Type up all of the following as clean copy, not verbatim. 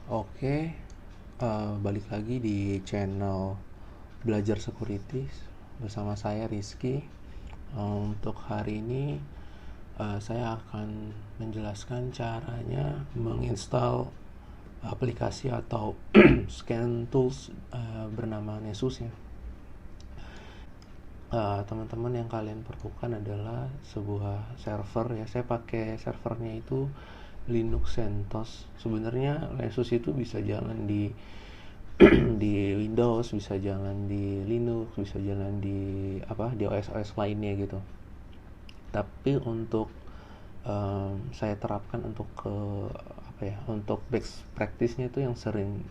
Oke, balik lagi di channel Belajar Security bersama saya Rizky. Untuk hari ini saya akan menjelaskan caranya menginstal aplikasi atau scan tools bernama Nessus ya. Teman-teman yang kalian perlukan adalah sebuah server ya. Saya pakai servernya itu Linux CentOS. Sebenarnya Nessus itu bisa jalan di di Windows, bisa jalan di Linux, bisa jalan di OS lainnya gitu. Tapi untuk saya terapkan untuk untuk best practice-nya itu yang sering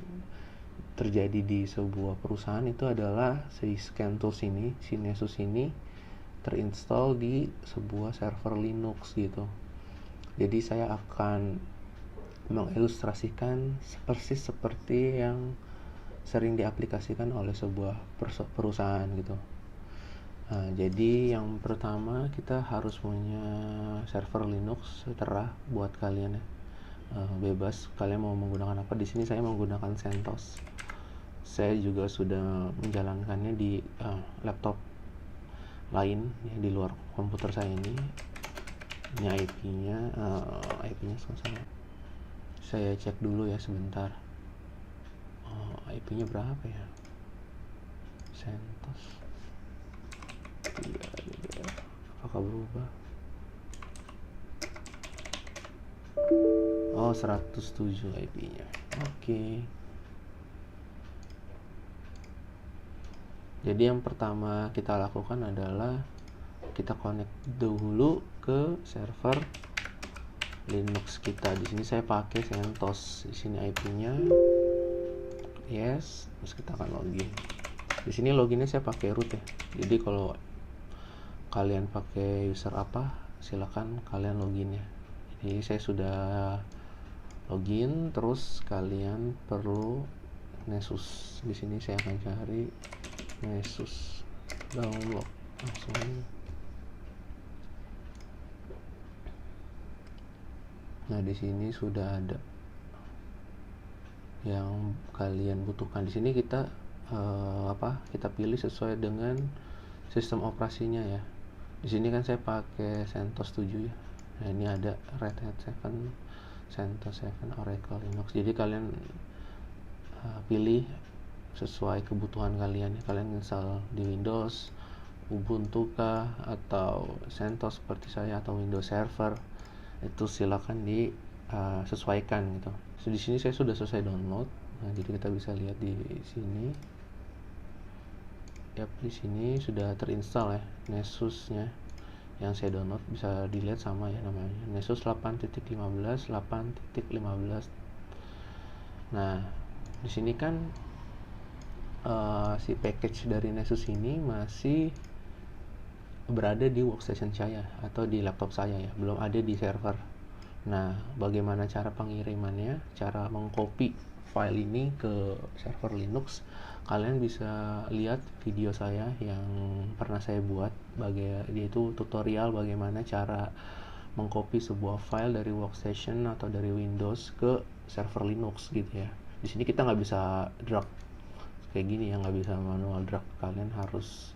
terjadi di sebuah perusahaan itu adalah si scan tools ini, si Nessus ini terinstall di sebuah server Linux gitu. Jadi saya akan mengilustrasikan persis seperti yang sering diaplikasikan oleh sebuah perusahaan gitu. Jadi yang pertama kita harus punya server Linux, terserah buat kalian ya. Bebas kalian mau menggunakan apa. Di sini saya menggunakan CentOS. Saya juga sudah menjalankannya di laptop lain ya, di luar komputer saya ini. Ini IP-nya sama. Saya cek dulu ya sebentar. IP-nya berapa ya? CentOS. Apakah berubah? 107 IP-nya. Oke. Jadi yang pertama kita lakukan adalah kita connect dulu ke server Linux kita. Di sini saya pakai CentOS. Di sini IP-nya. Yes, terus kita akan login. Di sini loginnya saya pakai root ya. Jadi kalau kalian pakai user apa, silakan kalian login ya. Jadi saya sudah login, terus kalian perlu Nessus. Di sini saya akan cari Nessus, download langsung. Nah, di sini sudah ada yang kalian butuhkan. Di sini kita kita pilih sesuai dengan sistem operasinya ya. Di sini kan saya pakai CentOS 7 ya. Nah, ini ada Red Hat 7, CentOS 7, Oracle Linux. Jadi kalian pilih sesuai kebutuhan kalian ya. Kalian install di Windows, Ubuntu kah, atau CentOS seperti saya, atau Windows Server. Itu silakan disesuaikan gitu. So, di sini saya sudah selesai download. Nah, jadi kita bisa lihat di sini. Yap, di sini sudah terinstall ya Nessusnya yang saya download. Bisa dilihat sama ya namanya, Nessus 8.15. Nah, di sini kan si package dari Nessus ini masih berada di workstation saya atau di laptop saya ya, belum ada di server. Nah, bagaimana cara pengirimannya, cara mengcopy file ini ke server Linux? Kalian bisa lihat video saya yang pernah saya buat, yaitu tutorial bagaimana cara mengcopy sebuah file dari workstation atau dari Windows ke server Linux gitu ya. Di sini kita nggak bisa drag kayak gini ya, nggak bisa manual drag. Kalian harus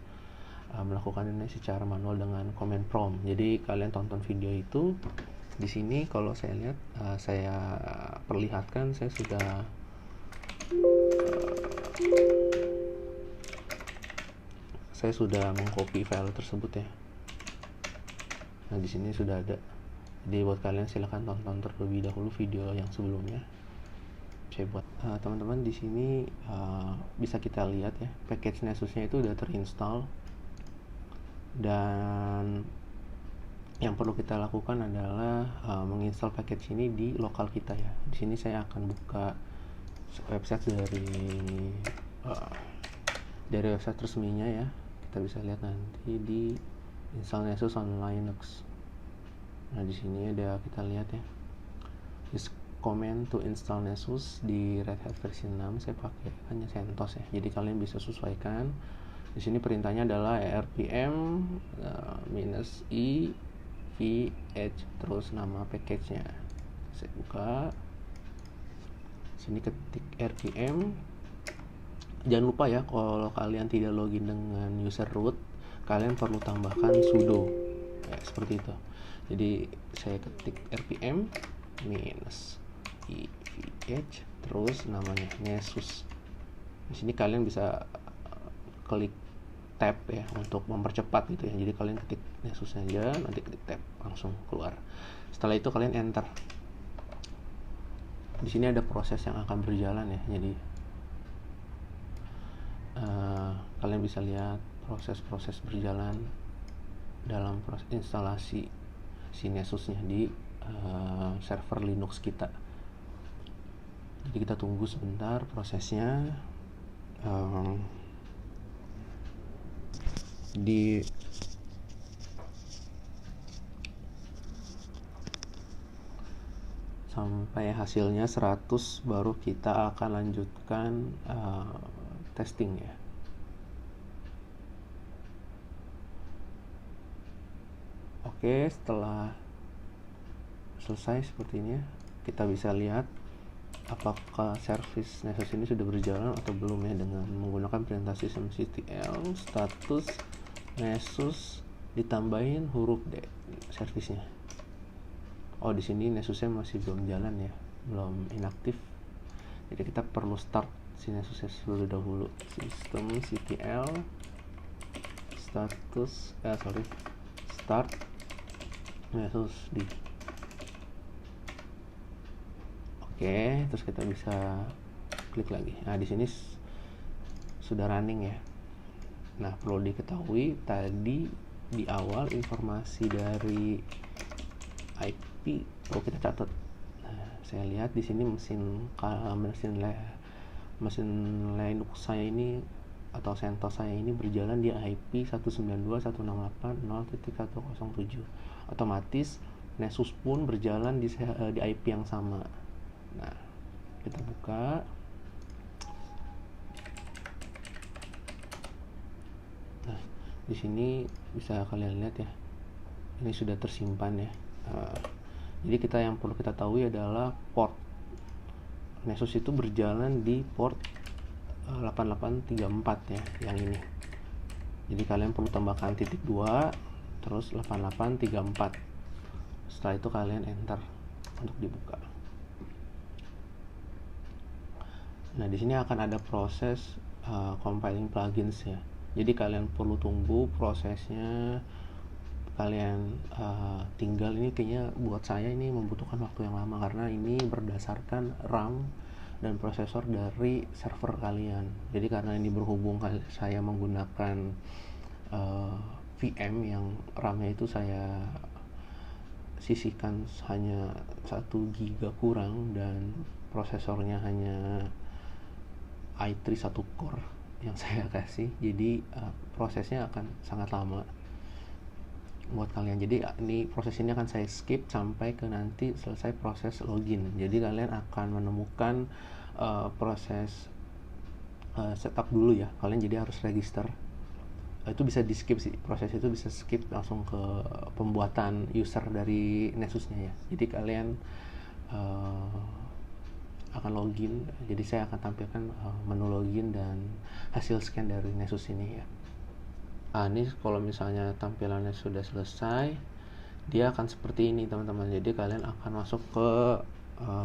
melakukan ini secara manual dengan command prompt. Jadi kalian tonton video itu. Di sini kalau saya lihat, saya perlihatkan saya sudah mengcopy file tersebut ya. Nah, di sini sudah ada. Jadi buat kalian silahkan tonton terlebih dahulu video yang sebelumnya saya buat. Teman-teman, di sini bisa kita lihat ya, package Nessusnya itu udah terinstall. Dan yang perlu kita lakukan adalah menginstal package ini di lokal kita ya. Di sini saya akan buka website dari website resminya ya. Kita bisa lihat nanti di install Nessus on Linux. Nah, di sini ada, kita lihat ya, use command to install Nessus di Red Hat versi 6. Saya pakai hanya CentOS ya. Jadi kalian bisa sesuaikan. Di sini perintahnya adalah rpm -i vh terus nama package-nya. Saya buka. Sini ketik rpm. Jangan lupa ya, kalau kalian tidak login dengan user root, kalian perlu tambahkan sudo ya, seperti itu. Jadi saya ketik rpm minus ivh terus namanya Nessus. Di sini kalian bisa klik tab ya untuk mempercepat gitu ya. Jadi kalian ketik Nessus aja, nanti klik tab langsung keluar. Setelah itu kalian enter. Di sini ada proses yang akan berjalan ya. Jadi kalian bisa lihat proses-proses berjalan dalam proses instalasi si Nessusnya di server Linux kita. Jadi kita tunggu sebentar prosesnya. Di sampai hasilnya 100 baru kita akan lanjutkan testing ya. Oke, setelah selesai seperti ini kita bisa lihat apakah service Nessus ini sudah berjalan atau belum ya, dengan menggunakan perintah systemctl status Nessus ditambahin huruf D servisnya. Oh, di sini Nessusnya masih belum jalan ya, belum inaktif. Jadi kita perlu start si Nessusnya dulu dahulu. Systemctl status start Nessus di. Oke, terus kita bisa klik lagi. Nah, di sini sudah running ya. Nah, perlu diketahui tadi di awal informasi dari IP perlu kita catat. Nah, saya lihat di sini mesin Linux saya ini atau CentOS saya ini berjalan di IP 192.168.0.107. Otomatis Nessus pun berjalan di IP yang sama. Nah, kita buka. Nah, di sini bisa kalian lihat ya, ini sudah tersimpan ya. Jadi yang perlu kita tahu adalah port Nessus itu berjalan di port 8834 ya, yang ini. Jadi kalian perlu tambahkan titik 2 terus 8834. Setelah itu kalian enter untuk dibuka. Nah, di sini akan ada proses compiling plugins ya. Jadi kalian perlu tunggu prosesnya. Kalian tinggal, ini kayaknya buat saya ini membutuhkan waktu yang lama karena ini berdasarkan RAM dan prosesor dari server kalian. Jadi karena ini berhubung saya menggunakan VM yang RAM-nya itu saya sisihkan hanya 1 GB kurang dan prosesornya hanya i3 1 core yang saya kasih, jadi prosesnya akan sangat lama buat kalian. Jadi ini proses ini akan saya skip sampai ke nanti selesai proses login. Jadi kalian akan menemukan proses setup dulu ya. Kalian jadi harus register. Itu bisa di skip sih, proses itu bisa skip langsung ke pembuatan user dari Nessusnya ya. Jadi kalian akan login. Jadi saya akan tampilkan menu login dan hasil scan dari Nessus ini ya. Ini kalau misalnya tampilannya sudah selesai, dia akan seperti ini teman-teman. Jadi kalian akan masuk ke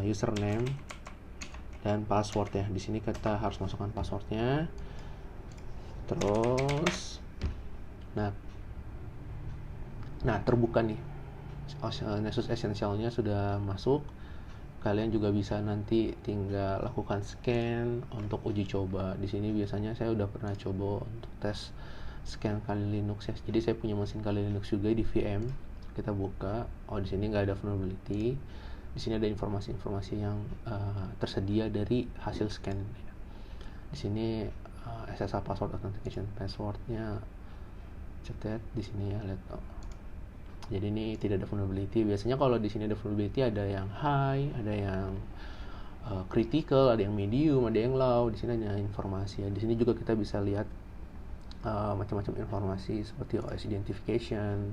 username dan password ya. Di sini kita harus masukkan passwordnya. Terus nah terbuka nih Nessus Essentialnya sudah masuk. Kalian juga bisa nanti tinggal lakukan scan untuk uji coba. Di sini biasanya saya udah pernah coba untuk tes scan Kali Linux ya. Jadi saya punya mesin Kali Linux juga di VM. Kita buka. Oh, di sini nggak ada vulnerability. Di sini ada informasi-informasi yang tersedia dari hasil scan. Di sini SSL password authentication passwordnya cetet di sini ya, lihat. Jadi ini tidak ada vulnerability. Biasanya kalau di sini ada vulnerability ada yang high, ada yang critical, ada yang medium, ada yang low. Di sini ada informasi ya. Di sini juga kita bisa lihat macam-macam informasi seperti OS identification,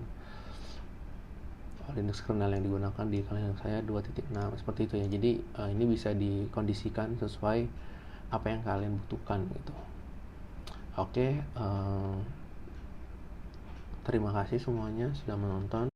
Linux kernel yang digunakan di Linux saya 2.6 seperti itu ya. Jadi ini bisa dikondisikan sesuai apa yang kalian butuhkan gitu. Oke, terima kasih semuanya sudah menonton.